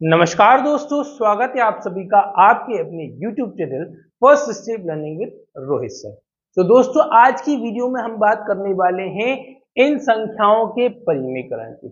नमस्कार दोस्तों, स्वागत है आप सभी का आपके अपने YouTube channel first step learning with Rohit sir. तो दोस्तों, आज की वीडियो में हम बात करने वाले हैं इन संख्याओं के परिमेयकरण की,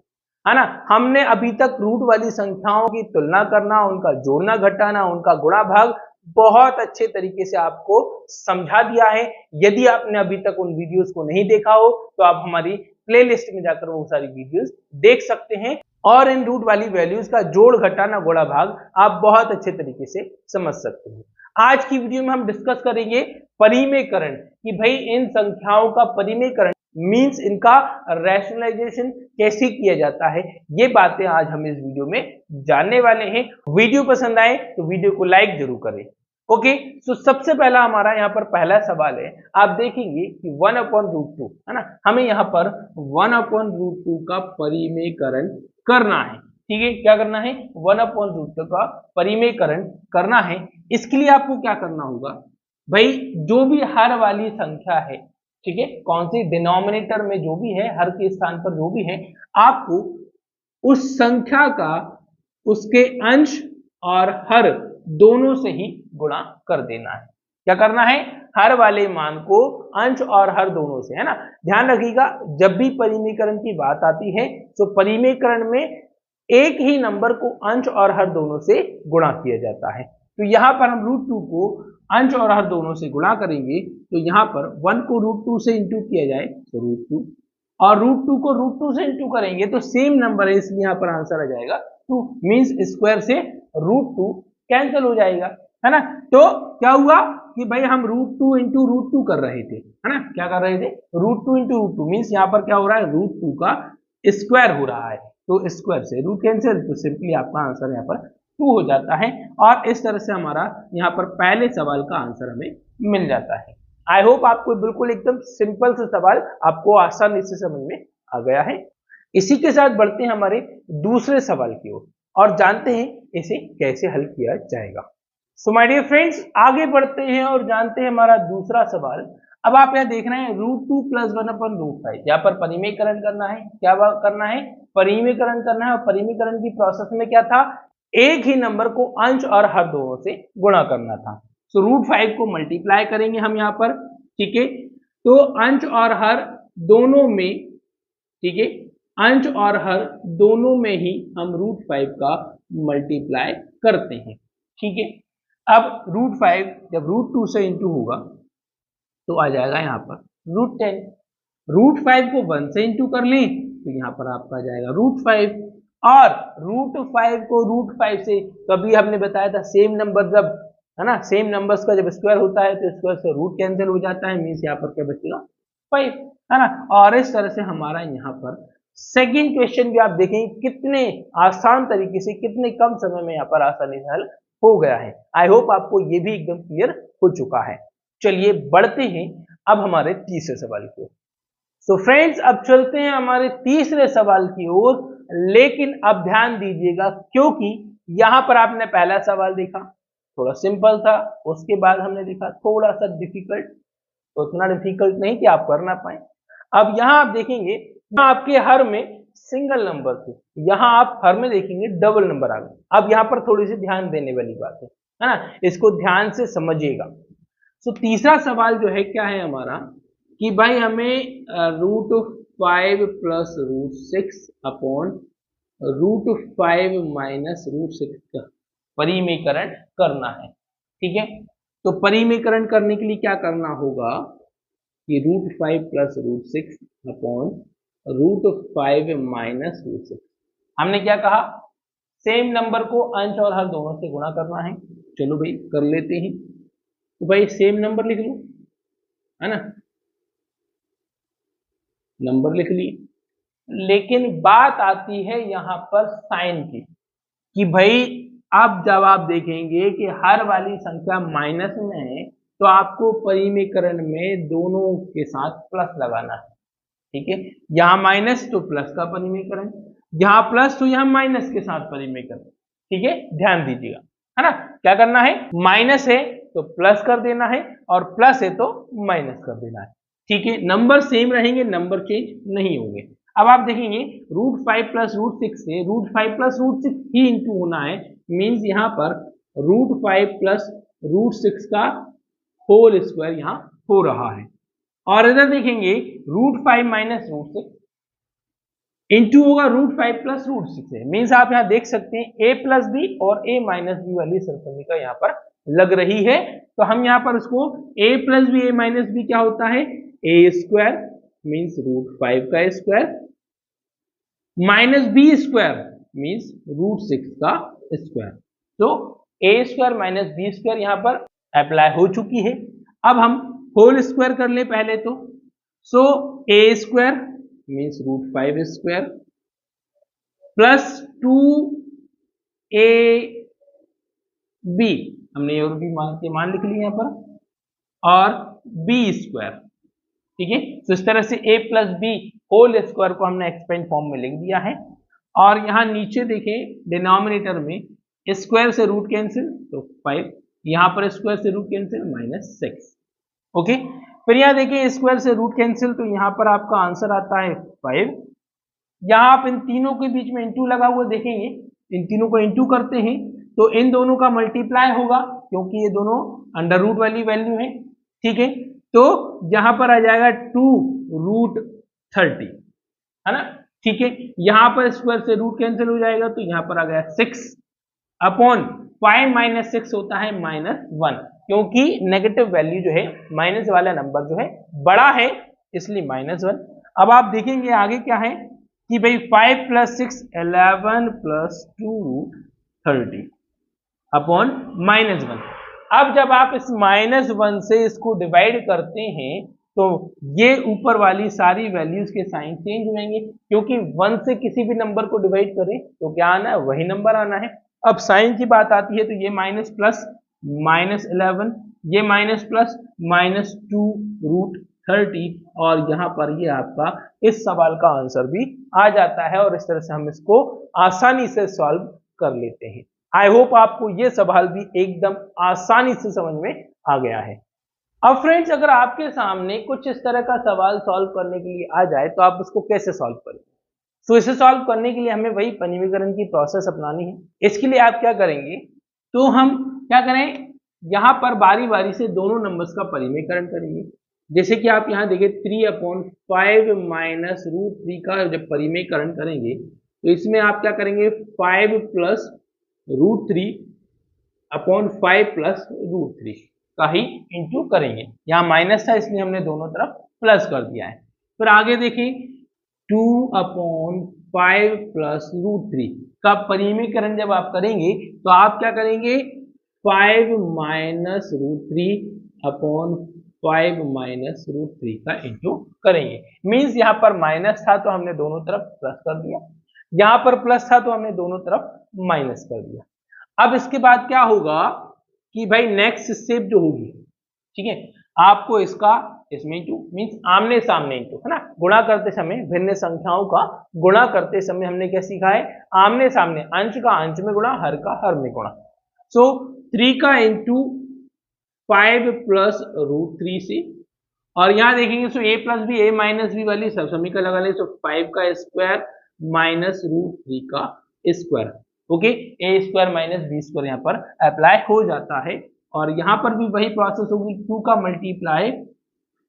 है ना। हमने अभी तक रूट वाली संख्याओं की तुलना करना, उनका जोड़ना घटाना, उनका गुणा भाग बहुत अच्छे तरीके से आपको समझा दिया है। यदि आपने अभी तक उन वीडियोस को नहीं देखा हो तो आप हमारी प्लेलिस्ट में जाकर वो सारी वीडियोस देख सकते हैं और इन रूट वाली वैल्यूज का जोड़ घटाना गुणा भाग आप बहुत अच्छे तरीके से समझ सकते हैं। आज की वीडियो में हम डिस्कस करेंगे परिमेयकरण कि भाई इन संख्याओं का परिमेयकरण मींस इनका रैशनलाइजेशन कैसे किया जाता है। ये बातें आज हम इस वीडियो में जानने वाले हैं। वीडियो पसंद आए तो वीडियो को लाइक जरूर करें। ओके, तो सबसे पहला हमारा यहाँ पर पहला सवाल है। आप देखेंगे कि 1/√2 है ना, हमें यहाँ पर 1/√2 का परिमेयकरण करना है। ठीक है, क्या करना है? 1/√2 का परिमेयकरण करना है। इसके लिए आपको क्या करना होगा भाई, जो भी हर वाली संख्या है, ठीक है, कौन सी डिनोमिनेटर में जो भी है, हर के स्थान पर जो भी है, आपको उस संख्या का उसके अंश और हर दोनों से ही गुणा कर देना है। क्या करना है? हर वाले मान को अंश और हर दोनों से, है ना। ध्यान रखिएगा, जब भी परिमेयकरण की बात आती है तो परिमेयकरण में एक ही नंबर को अंश और हर दोनों से गुणा किया जाता है। तो यहाँ पर हम √2 को अंश और हर दोनों से गुणा करेंगे तो यहाँ पर 1 को √2 से इंटू किया जाए तो √2 और √2 को √2 से इंटू करेंगे तो सेम नंबर है, इसलिए यहाँ पर आंसर आ जाएगा 2 मीन्स स्क्वायर से √2 कैंसिल हो जाएगा, है ना। तो क्या हुआ कि भाई हम √2 इंटू √2 कर रहे थे, है ना। क्या कर रहे थे? √2 इंटू √2 मीन्स यहाँ पर क्या हो रहा है? √2 का स्क्वायर हो रहा है, तो स्क्वायर से रूट कैंसिल, तो सिंपली आपका आंसर यहाँ पर 2 हो जाता है। और इस तरह से हमारा यहाँ पर पहले सवाल का आंसर हमें मिल जाता है। आई होप आपको बिल्कुल एकदम सिंपल सा सवाल आपको आसानी से समझ में आ गया है। इसी के साथ बढ़ते हैं हमारे दूसरे सवाल की ओर और जानते हैं इसे कैसे हल किया जाएगा। सो माय डियर फ्रेंड्स, आगे बढ़ते हैं और जानते हैं हमारा दूसरा सवाल। अब आप यहाँ देख रहे हैं √2 + 1/√5, यहाँ पर परिमेयकरण करना है। क्या करना है? परिमेयकरण करना है। और परिमेयकरण की प्रोसेस में क्या था? एक ही नंबर को अंश और हर दोनों से गुणा करना था। सो √5 को मल्टीप्लाई करेंगे हम यहाँ पर, ठीक है। तो अंश और हर दोनों में, ठीक है, अंश और हर दोनों में ही हम √5 का मल्टीप्लाई करते हैं, ठीक है। अब √5 जब √2 से इंटू होगा तो आ जाएगा यहाँ पर √10। √5 को 1 से इंटू कर लें तो यहाँ पर आपका आ जाएगा √5 और √5 को √5 से, कभी हमने बताया था सेम नंबर जब, है ना, सेम नंबर्स का जब स्क्वायर होता है तो स्क्वायर से रूट कैंसिल हो जाता है, मीन्स यहाँ पर क्या बचेगा 5, है ना। और इस तरह से हमारा यहाँ पर सेकंड क्वेश्चन भी आप देखेंगे कितने आसान तरीके से, कितने कम समय में यहाँ पर आसानी से हल हो गया है। आई होप आपको ये भी एकदम क्लियर हो चुका है। चलिए बढ़ते हैं अब हमारे तीसरे सवाल की ओर। सो फ्रेंड्स, अब चलते हैं हमारे तीसरे सवाल की ओर, लेकिन अब ध्यान दीजिएगा क्योंकि यहां पर आपने पहला सवाल देखा थोड़ा सिंपल था, उसके बाद हमने देखा थोड़ा सा डिफिकल्ट, तो उतना डिफिकल्ट नहीं कि आप कर ना पाए। अब यहां आप देखेंगे आपके हर में सिंगल नंबर थे, यहां आप हर में देखेंगे डबल नंबर आ गए। अब यहाँ पर थोड़ी सी ध्यान देने वाली बात है ना, इसको ध्यान से समझिएगा। सो तीसरा सवाल जो है क्या है हमारा कि भाई हमें √5 + √6 अपॉन √5 - √6 का परिमेयकरण करना है, ठीक है। तो परिमेयकरण करने के लिए क्या करना होगा कि √5 + √6 अपॉन √5 - √6, हमने क्या कहा? सेम नंबर को अंश और हर दोनों से गुणा करना है। चलो भाई कर लेते हैं। तो भाई सेम नंबर लिख लो, है ना, नंबर लिख लिए। लेकिन बात आती है यहाँ पर साइन की कि भाई अब जब आप देखेंगे कि हर वाली संख्या माइनस में है तो आपको परिमेयकरण में दोनों के साथ प्लस लगाना है, ठीक है। यहाँ माइनस तो प्लस का परिमेयकरण, यहाँ प्लस तो यहाँ माइनस के साथ परिमेयकरण, ठीक है। ध्यान दीजिएगा, है ना। क्या करना है? माइनस है तो प्लस कर देना है और प्लस है तो माइनस कर देना है, ठीक है। नंबर सेम रहेंगे, नंबर चेंज नहीं होंगे। अब आप देखेंगे √5 प्लस √6 से √5 प्लस √6 ही इंटू होना है, मीन्स यहाँ पर √5 प्लस √6 का होल स्क्वायर यहाँ हो रहा है। और इधर देखेंगे √5 माइनस √6 इंटू होगा √5 प्लस √6 है, मीन्स आप यहाँ देख सकते हैं a प्लस बी और a माइनस बी वाली सरसमीका यहाँ पर लग रही है। तो हम यहाँ पर उसको a plus B a minus B क्या होता है, a स्क्वायर मीन्स √5 का square minus B square means √6 का स्क्वायर। तो a square minus B square यहाँ पर अप्लाई हो चुकी है। अब हम होल स्क्वायर कर ले पहले तो, सो a square means √5 square plus 2ab हमने और भी मान लिख लिया यहाँ पर, और b स्क्वायर, ठीक है। तो इस तरह से a plus B whole square को हमने एक्सपेंड फॉर्म में लिख दिया है। और यहाँ नीचे देखें डिनोमिनेटर में स्क्वायर से रूट कैंसिल तो 5, यहाँ पर स्क्वायर से रूट कैंसिल -6, ओके। फिर यहाँ देखिए स्क्वायर से रूट कैंसिल तो यहाँ पर आपका आंसर आता है 5। यहाँ आप इन तीनों के बीच में इंटू लगा हुआ देखेंगे, इन तीनों को इंटू करते हैं तो इन दोनों का मल्टीप्लाई होगा क्योंकि ये दोनों अंडर रूट वाली वैल्यू है, ठीक है। तो यहाँ पर आ जाएगा 2√30, है ना, ठीक है। यहाँ पर स्क्वायर से रूट कैंसिल हो जाएगा तो यहाँ पर आ गया 6 अपॉन 5 माइनस 6 होता है -1, क्योंकि नेगेटिव वैल्यू जो है माइनस वाला नंबर जो है बड़ा है इसलिए -1। अब आप देखेंगे आगे क्या है कि भाई 5 प्लस 6 11 प्लस 2√30 अपॉन -1। अब जब आप इस -1 से इसको डिवाइड करते हैं तो ये ऊपर वाली सारी वैल्यूज के साइन चेंज हो जाएंगे, क्योंकि 1 से किसी भी नंबर को डिवाइड करें तो क्या आना है, वही नंबर आना है। अब साइन की बात आती है तो ये माइनस प्लस -11, ये माइनस प्लस -2√30, और यहाँ पर ये आपका इस सवाल का आंसर भी आ जाता है। और इस तरह से हम इसको आसानी से सॉल्व कर लेते हैं। आई होप आपको ये सवाल भी एकदम आसानी से समझ में आ गया है। अब फ्रेंड्स अगर आपके सामने कुछ इस तरह का सवाल सॉल्व करने के लिए आ जाए तो आप उसको कैसे सॉल्व करेंगे? तो इसे सॉल्व करने के लिए हमें वही परिमीकरण की प्रोसेस अपनानी है। इसके लिए आप क्या करेंगे, तो हम क्या करें, यहाँ पर बारी बारी से दोनों नंबर्स का परिमीकरण करेंगे। जैसे कि आप यहाँ देखिए 3/5 माइनस √3 का जब परिमीकरण करेंगे तो इसमें आप क्या करेंगे, 5 प्लस √3 अपॉन 5 प्लस √3 का ही इंटू करेंगे। यहाँ माइनस था इसलिए हमने दोनों तरफ प्लस कर दिया है। फिर आगे देखिए 2/5 प्लस √3 का परिमीकरण जब आप करेंगे तो आप क्या करेंगे, 5 माइनस √3 अपॉन 5 माइनस √3 का इंटू करेंगे। मीन्स यहाँ पर माइनस था तो हमने दोनों तरफ प्लस कर दिया, यहाँ पर प्लस था तो हमने दोनों तरफ माइनस कर दिया। अब इसके बाद क्या होगा कि भाई नेक्स्ट स्टेप जो होगी, ठीक है, आपको इसका इसमें इंटू मीन्स आमने सामने इंटू, है ना, गुणा करते समय भिन्न संख्याओं का गुणा करते समय हमने क्या सीखा है, आमने सामने, अंश का अंश में गुणा, हर का हर में गुणा। सो 3 का इंटू 5 प्लस √3 से, और यहाँ देखेंगे so a plus B a minus B वाली सब समीकरण लगा ले, सो 5 का स्क्वायर माइनस √3 का square, okay, a square minus B square यहाँ पर अप्लाई हो जाता है। और यहाँ पर भी वही प्रोसेस होगी, 2 का मल्टीप्लाई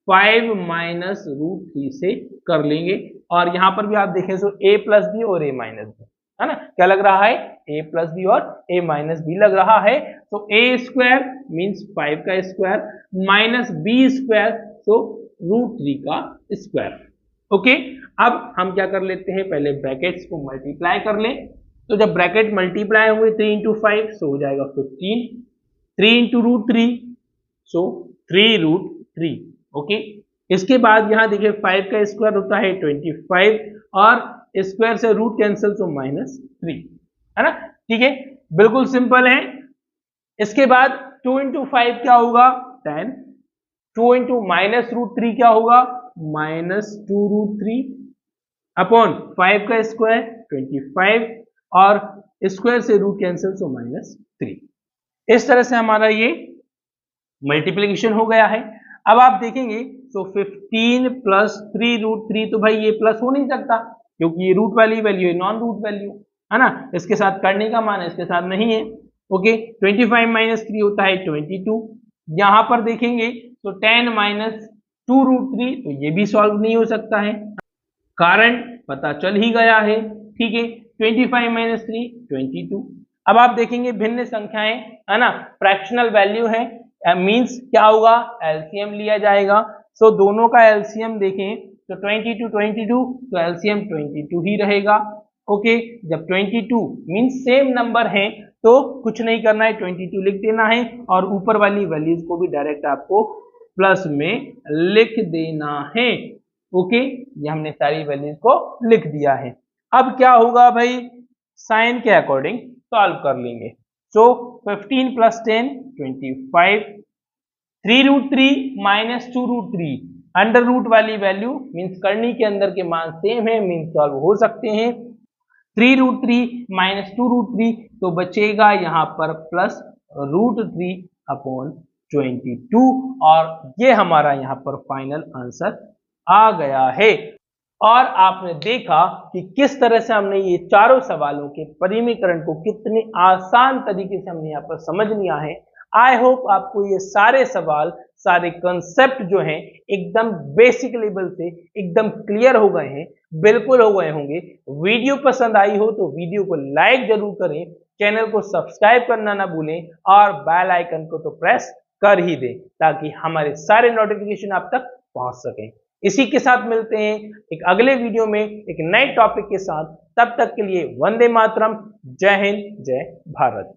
5 माइनस √3 से कर लेंगे। और यहाँ पर भी आप देखें सो a प्लस बी और a माइनस बी, है ना, क्या लग रहा है, a प्लस बी और a माइनस बी लग रहा है। तो a स्क्वायर मीन्स 5 का स्क्वायर माइनस बी स्क्वायर तो √3 का स्क्वायर, ओके। अब हम क्या कर लेते हैं, पहले ब्रैकेट्स को मल्टीप्लाई कर लें। तो जब ब्रैकेट मल्टीप्लाई हुए 3 इंटू 5 सो हो जाएगा 15, 3 इंटू √3 सो 3√3, ओके। इसके बाद यहाँ देखिए 5 का स्क्वायर होता है 25 और स्क्वायर से रूट कैंसिल तो -3, है ना, ठीक है, बिल्कुल सिंपल है। इसके बाद 2 इंटू 5 क्या होगा, 10, 2 इंटू माइनस √3 क्या होगा, -2√3 अपॉन 5 का स्क्वायर 25 और स्क्वायर से रूट कैंसिल तो -3। इस तरह से हमारा ये मल्टीप्लिकेशन हो गया है। अब आप देखेंगे सो 15 प्लस 3√3, तो भाई ये प्लस हो नहीं सकता क्योंकि ये रूट वाली वैल्यू है, नॉन रूट वैल्यू है ना, इसके साथ करने का मान है, इसके साथ नहीं है। ओके, 25 माइनस 3 होता है 22। यहां पर देखेंगे तो 10 माइनस 2√3, तो ये भी सॉल्व नहीं हो सकता है, कारण पता चल ही गया है। ठीक है, 25 माइनस 3 22। अब आप देखेंगे भिन्न संख्याएं है ना, फ्रैक्शनल वैल्यू है, मींस क्या होगा, एलसीएम लिया जाएगा। सो दोनों का एलसीएम देखें तो 22 22, तो एलसीएम 22 ही रहेगा। ओके, जब 22 मींस सेम नंबर है तो कुछ नहीं करना है, 22 लिख देना है और ऊपर वाली वैल्यूज को भी डायरेक्ट आपको प्लस में लिख देना है। ओके, ये हमने सारी वैल्यूज को लिख दिया है। अब क्या होगा भाई, साइन के अकॉर्डिंग सॉल्व कर लेंगे। सो 15 प्लस 10 25, 3√3 माइनस 2√3, अंडर रूट वाली वैल्यू मीन्स करनी के अंदर के मान सेम है, मीन्स सॉल्व हो सकते हैं। 3√3 माइनस 2√3, तो बचेगा यहाँ पर प्लस √3/22, और ये हमारा यहाँ पर फाइनल आंसर आ गया है। और आपने देखा कि किस तरह से हमने ये चारों सवालों के परिमीकरण को कितने आसान तरीके से हमने यहाँ पर समझ लिया है। आई होप आपको ये सारे सवाल, सारे कंसेप्ट जो हैं एकदम बेसिक लेवल से एकदम क्लियर हो गए हैं, बिल्कुल हो गए होंगे। वीडियो पसंद आई हो तो वीडियो को लाइक जरूर करें, चैनल को सब्सक्राइब करना ना भूलें और बेल आइकन को तो प्रेस कर ही दें ताकि हमारे सारे नोटिफिकेशन आप तक पहुंच सकें। इसी के साथ मिलते हैं एक अगले वीडियो में एक नए टॉपिक के साथ। तब तक के लिए वंदे मातरम, जय हिंद, जय भारत।